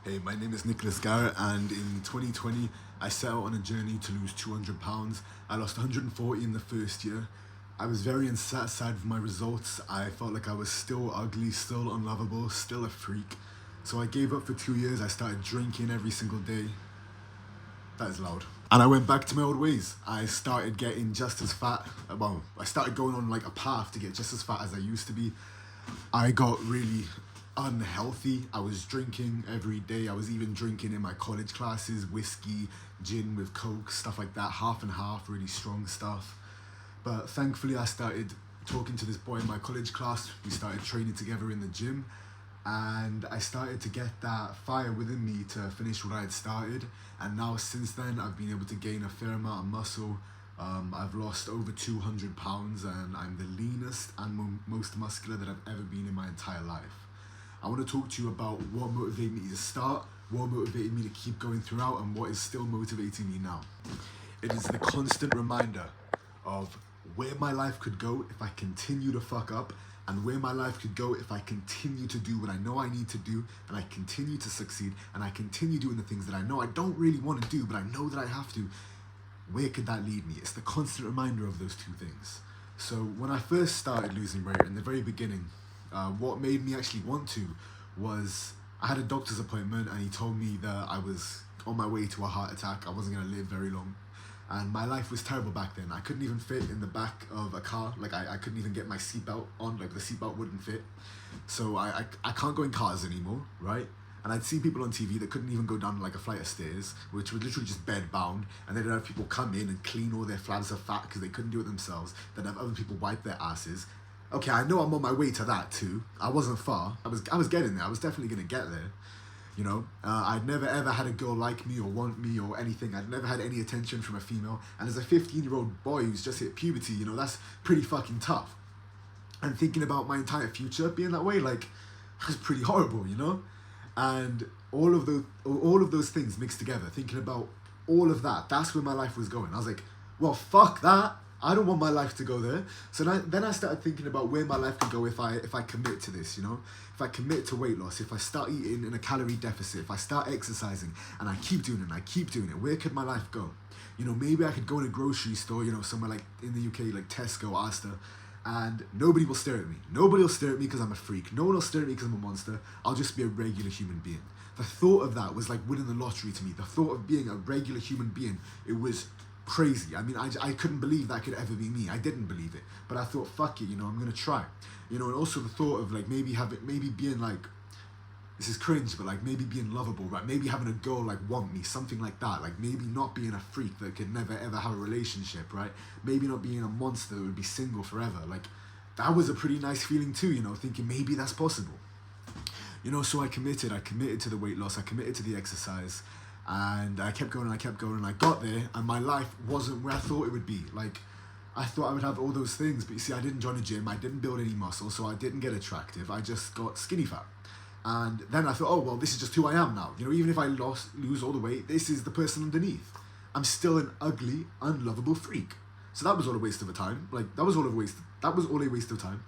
Hey, my name is Nicholas Garrett, and in 2020, I set out on a journey to lose 200 pounds. I lost 140 in the first year. I was very unsatisfied with my results. I felt like I was still ugly, still unlovable, still a freak. So I gave up for 2 years. I started drinking every single day. That is loud. And I went back to my old ways. I started getting just as fat. Well, I started going on like a path to get just as fat as I used to be. I got really unhealthy. I was drinking every day. I was even drinking in my college classes, whiskey, gin with coke, stuff like that, half and half, really strong stuff. But thankfully, I started talking to this boy in my college class. We started training together in the gym, and I started to get that fire within me to finish what I had started. And now, since then, I've been able to gain a fair amount of muscle. I've lost over 200 pounds, and I'm the leanest and most muscular that I've ever been in my entire life. I want to talk to you about what motivated me to start, what motivated me to keep going throughout, and what is still motivating me now. It is the constant reminder of where my life could go if I continue to fuck up, and where my life could go if I continue to do what I know I need to do, and I continue to succeed, and I continue doing the things that I know I don't really want to do, but I know that I have to. Where could that lead me? It's the constant reminder of those two things. So when I first started losing weight in the very beginning, what made me actually want to was I had a doctor's appointment, and he told me that I was on my way to a heart attack. I wasn't going to live very long. And my life was terrible back then. I couldn't even fit in the back of a car. Like, I couldn't even get my seatbelt on. Like, the seatbelt wouldn't fit. So I can't go in cars anymore, right? And I'd see people on TV that couldn't even go down like a flight of stairs, which were literally just bed bound. And they'd have people come in and clean all their flabs of fat because they couldn't do it themselves. They'd have other people wipe their asses. Okay, I know I'm on my way to that too. I wasn't far. I was getting there. I was definitely gonna get there. I'd never ever had a girl like me or want me or anything. I'd never had any attention from a female. And as a 15-year-old boy who's just hit puberty, that's pretty fucking tough. And thinking about my entire future being that way, like, that's pretty horrible. And all of those things mixed together, thinking about all of that, that's where my life was going. I was like, well, fuck that. I don't want my life to go there. So then I started thinking about where my life could go if I commit to this, If I commit to weight loss, if I start eating in a calorie deficit, if I start exercising, and I keep doing it, where could my life go? Maybe I could go in a grocery store, somewhere like in the UK, like Tesco, Asda, and nobody will stare at me. Nobody will stare at me because I'm a freak. No one will stare at me because I'm a monster. I'll just be a regular human being. The thought of that was like winning the lottery to me. The thought of being a regular human being, it was crazy. I mean, I couldn't believe that could ever be me. I didn't believe it, but I thought, fuck it, I'm gonna try. And also the thought of like maybe being like, this is cringe, but like maybe being lovable, right? Maybe having a girl like want me, something like that. Like maybe not being a freak that could never ever have a relationship, right? Maybe not being a monster that would be single forever. Like that was a pretty nice feeling too, thinking maybe that's possible. So I committed to the weight loss, I committed to the exercise, and I kept going, and I got there, and my life wasn't where I thought it would be. Like, I thought I would have all those things, but you see, I didn't join a gym, I didn't build any muscle, so I didn't get attractive, I just got skinny fat. And then I thought, oh, well, this is just who I am now. Even if I lose all the weight, this is the person underneath. I'm still an ugly, unlovable freak. So that was all a waste of time. Like, that was all a waste of time.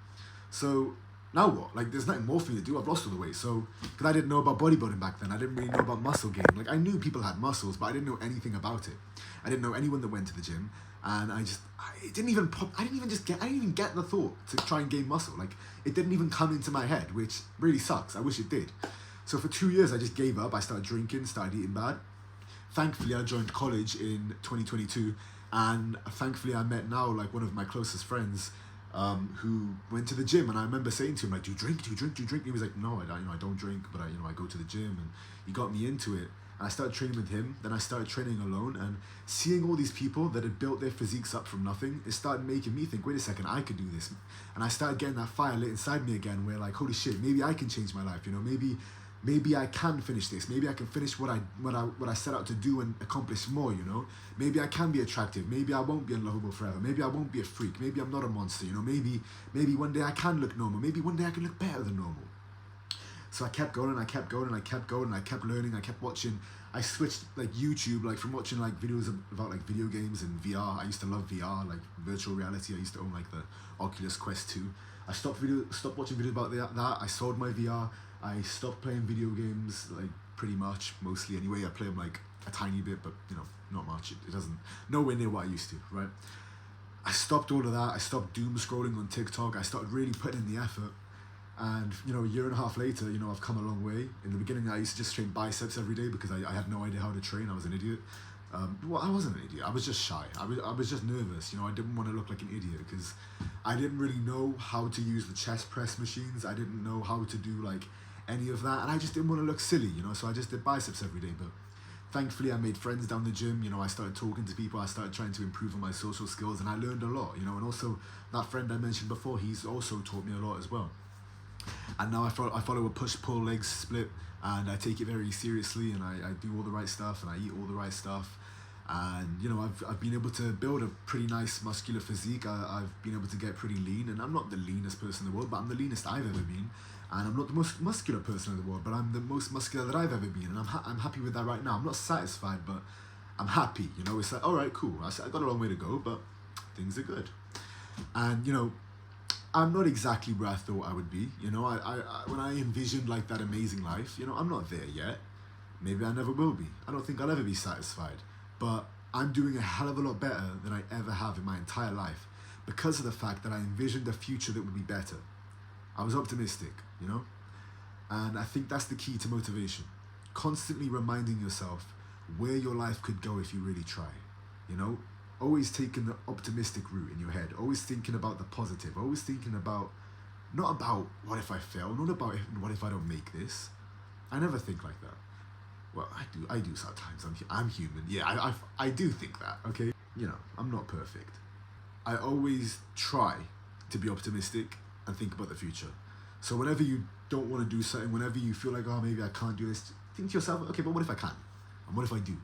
So now what? Like, there's nothing more for me to do. I've lost all the weight. So, because I didn't know about bodybuilding back then. I didn't really know about muscle gain. Like, I knew people had muscles, but I didn't know anything about it. I didn't know anyone that went to the gym. And I didn't even get the thought to try and gain muscle. Like, it didn't even come into my head, which really sucks. I wish it did. So for 2 years, I just gave up. I started drinking, started eating bad. Thankfully, I joined college in 2022. And thankfully, I met now, like, one of my closest friends, who went to the gym, and I remember saying to him, like, do you drink? And he was like, no, I don't drink, but I go to the gym, and he got me into it. And I started training with him, then I started training alone, and seeing all these people that had built their physiques up from nothing, it started making me think, wait a second, I could do this. And I started getting that fire lit inside me again, where like, holy shit, maybe I can change my life, maybe I can finish this. Maybe I can finish what I set out to do and accomplish more, Maybe I can be attractive. Maybe I won't be unlovable forever. Maybe I won't be a freak. Maybe I'm not a monster, Maybe one day I can look normal. Maybe one day I can look better than normal. So I kept going, and I kept learning, I kept watching. I switched like YouTube, like from watching like videos about like video games and VR. I used to love VR, like virtual reality. I used to own like the Oculus Quest 2. I stopped watching videos about that. I sold my VR. I stopped playing video games, like pretty much, mostly anyway. I play them like a tiny bit, but you know, not much. It doesn't, nowhere near what I used to, right? I stopped all of that. I stopped doom scrolling on TikTok. I started really putting in the effort. And, you know, a year and a half later, you know, I've come a long way. In the beginning, I used to just train biceps every day because I had no idea how to train. I was an idiot. Well, I wasn't an idiot. I was just shy. I was just nervous. You know, I didn't want to look like an idiot because I didn't really know how to use the chest press machines. I didn't know how to do, like, any of that. And I just didn't want to look silly, you know, so I just did biceps every day. But thankfully, I made friends down the gym. You know, I started talking to people. I started trying to improve on my social skills. And I learned a lot, you know. And also, that friend I mentioned before, he's also taught me a lot as well. And now I follow a push-pull leg split, and I take it very seriously, and I do all the right stuff, and I eat all the right stuff. And, you know, I've been able to build a pretty nice muscular physique. I've been able to get pretty lean, and I'm not the leanest person in the world, but I'm the leanest I've ever been. And I'm not the most muscular person in the world, but I'm the most muscular that I've ever been, and I'm happy with that right now. I'm not satisfied, but I'm happy, you know. It's like, all right, cool. I got a long way to go, but things are good. And, you know, I'm not exactly where I thought I would be, you know. I when I envisioned like that amazing life, you know, I'm not there yet. Maybe I never will be. I don't think I'll ever be satisfied. But I'm doing a hell of a lot better than I ever have in my entire life because of the fact that I envisioned a future that would be better. I was optimistic, you know. And I think that's the key to motivation. Constantly reminding yourself where your life could go if you really try, you know. Always taking the optimistic route in your head, always thinking about the positive, always thinking about, not about what if I fail, not about what if I don't make this. I never think like that. Well, I do sometimes. I'm human. Yeah, I do think that, okay? You know, I'm not perfect. I always try to be optimistic and think about the future. So whenever you don't want to do something, whenever you feel like, oh, maybe I can't do this, think to yourself, okay, but what if I can? And what if I do?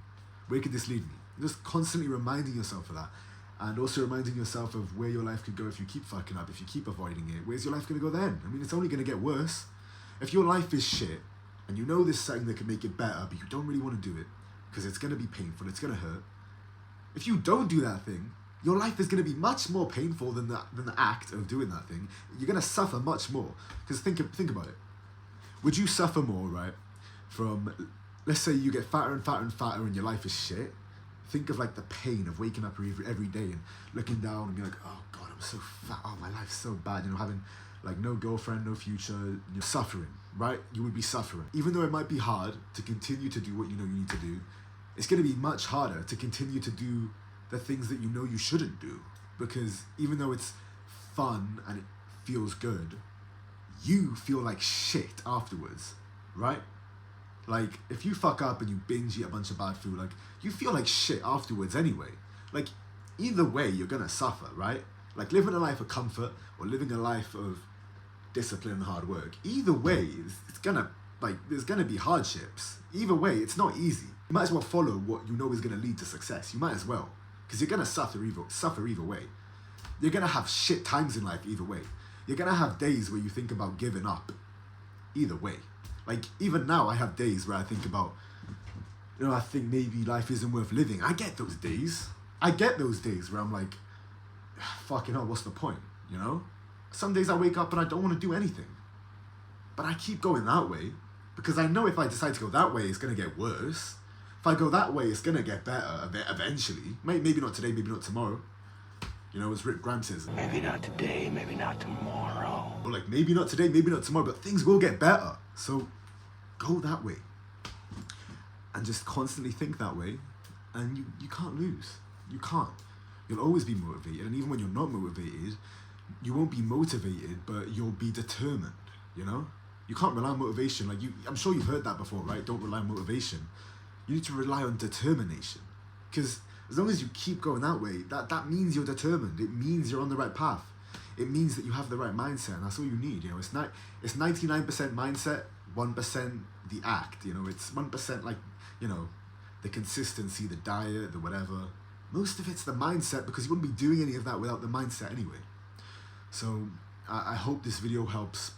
Where could this lead me? Just constantly reminding yourself of that, and also reminding yourself of where your life could go if you keep fucking up, if you keep avoiding it. Where's your life going to go then? I mean, it's only going to get worse. If your life is shit, and you know there's something that could make it better, but you don't really want to do it, because it's going to be painful, it's going to hurt. If you don't do that thing, your life is going to be much more painful than the act of doing that thing. You're going to suffer much more. Because think about it. Would you suffer more, right, from, let's say you get fatter and fatter and fatter and your life is shit? Think of like the pain of waking up every day and looking down and being like, oh God, I'm so fat. Oh, my life's so bad. You know, having like no girlfriend, no future, you're suffering, right? You would be suffering. Even though it might be hard to continue to do what you know you need to do, it's going to be much harder to continue to do the things that you know you shouldn't do. Because even though it's fun and it feels good, you feel like shit afterwards, right? Like, if you fuck up and you binge eat a bunch of bad food, like, you feel like shit afterwards anyway. Like, either way, you're gonna suffer, right? Like, living a life of comfort or living a life of discipline and hard work, either way, it's gonna, like, there's gonna be hardships. Either way, it's not easy. You might as well follow what you know is gonna lead to success. You might as well. Because you're gonna suffer either way. You're gonna have shit times in life either way. You're gonna have days where you think about giving up. Either way. Like, even now, I have days where I think about, you know, I think maybe life isn't worth living. I get those days. I get those days where I'm like, fucking hell, what's the point, you know? Some days I wake up and I don't want to do anything. But I keep going that way because I know if I decide to go that way, it's going to get worse. If I go that way, it's going to get better eventually. Maybe not today, maybe not tomorrow. You know, as Rick Grimes says. Maybe not today, maybe not tomorrow. Or like, maybe not today, maybe not tomorrow, but things will get better. So go that way. And just constantly think that way. And you can't lose. You can't. You'll always be motivated. And even when you're not motivated, you won't be motivated, but you'll be determined, you know? You can't rely on motivation. Like, I'm sure you've heard that before, right? Don't rely on motivation. You need to rely on determination. Because as long as you keep going that way, that means you're determined. It means you're on the right path. It means that you have the right mindset, and that's all you need. You know, it's 99% mindset, 1% the act. You know, it's 1% like, you know, the consistency, the diet, the whatever. Most of it's the mindset, because you wouldn't be doing any of that without the mindset anyway. So I hope this video helps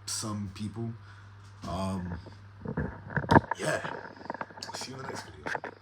some people. Yeah. See you in the next video.